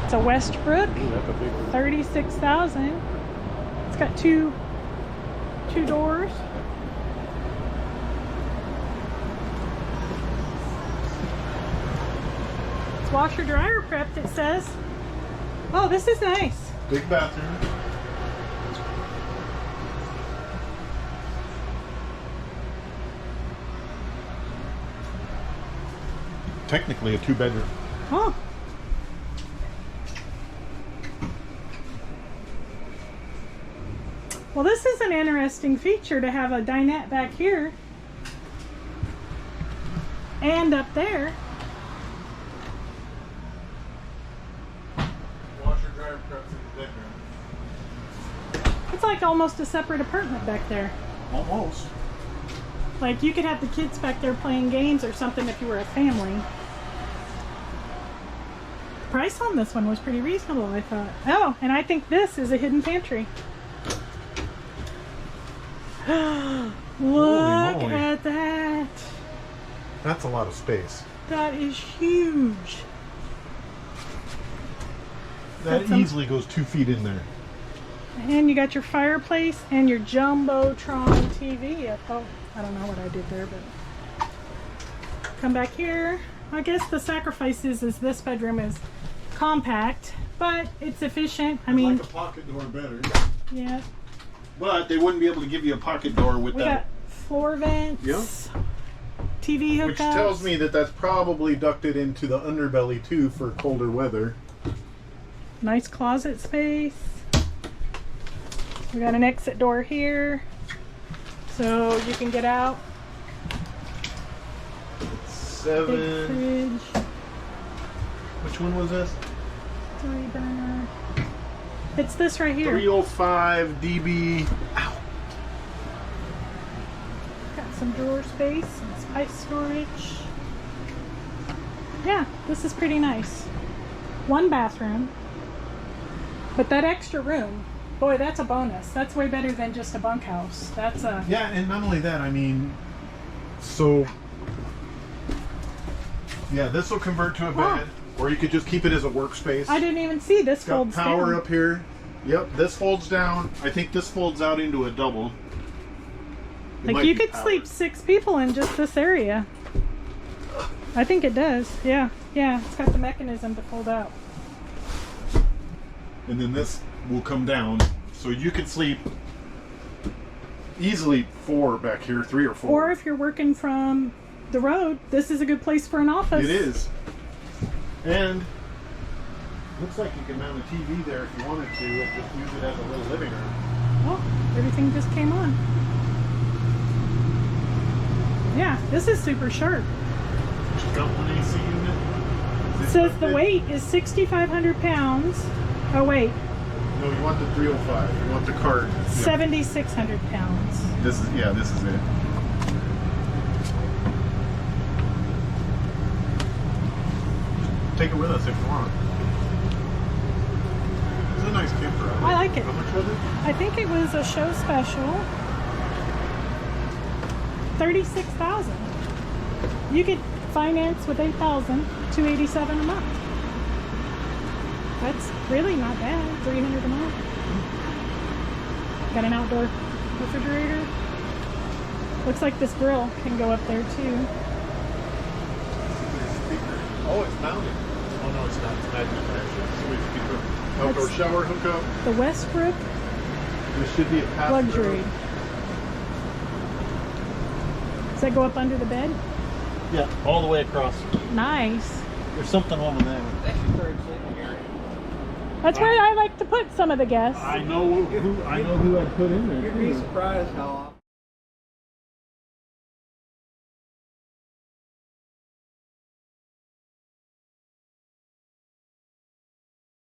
It's a Westbrook, Ooh, that's a big one. 36,000. It's got two doors. It's washer dryer prepped, it says. Oh, this is nice. Big bathroom. Technically a 2-bedroom. Oh. Well, this is an interesting feature to have a dinette back here and up there. Washer dryer preps in the bedroom. It's like almost a separate apartment back there. Almost. Like you could have the kids back there playing games or something if you were a family. The price on this one was pretty reasonable, I thought. Oh, and I think this is a hidden pantry. Look moly. at that. That's a lot of space. That is huge. That That's easily goes 2 feet in there. And you got your fireplace and your Jumbotron TV. Oh, I don't know what I did there, but come back here. I guess the sacrifice is this bedroom is compact, but it's efficient. I mean, like a pocket door better. yeah. But they wouldn't be able to give you a pocket door with We that. got floor vents, Yep. TV hookups. Which tells me that that's probably ducted into the underbelly too for colder weather. Nice closet space. We got an exit door here, so you can get out. Big 7. fridge, Which one was this? 3 burner. It's this right here. 305 DB. Ow. Got some drawer space and spice storage. Yeah, this is pretty nice. 1 bathroom, but that extra room, boy, that's a bonus. That's way better than just a bunkhouse. That's a Yeah, and not only that, I mean, so yeah, this will convert to a bed, or you could just keep it as a workspace. I didn't even see this It's got folds power down. up here. Yep, this folds down. I think this folds out into a double. It Like might you be could powered. sleep 6 people in just this area. I think it does. Yeah, yeah. It's got the mechanism to fold out. And then this will come down, so you could sleep easily 4 back here, 3 or 4. Or if you're working from the road, this is a good place for an office. It is. And looks like you can mount a TV there if you wanted to and just use it as a little living room. Oh, everything just came on. Yeah, this is super sharp. She's got one AC unit. It says the weight is 6,500 pounds. Oh wait, No, you want the 305. You want the cart. 7,600 pounds. This is this is it. Take it with us if you want. It's a nice camper. I like it. How much was it? I think it was a show special. 36,000. You could finance with 8,000, 287 a month. That's really not bad. 300 a month. Got an outdoor refrigerator. Looks like this grill can go up there too. Oh, it's mounted. Oh no, it's not. It's magnet. Sweet speaker. Outdoor That's- shower hookup. The Westbrook This should be a pass luxury. Does that go up under the bed? Yeah, all the way across. Nice. There's something over there. That's where I like to put some of the guests. I know who I'd put in there. You'd be surprised how often.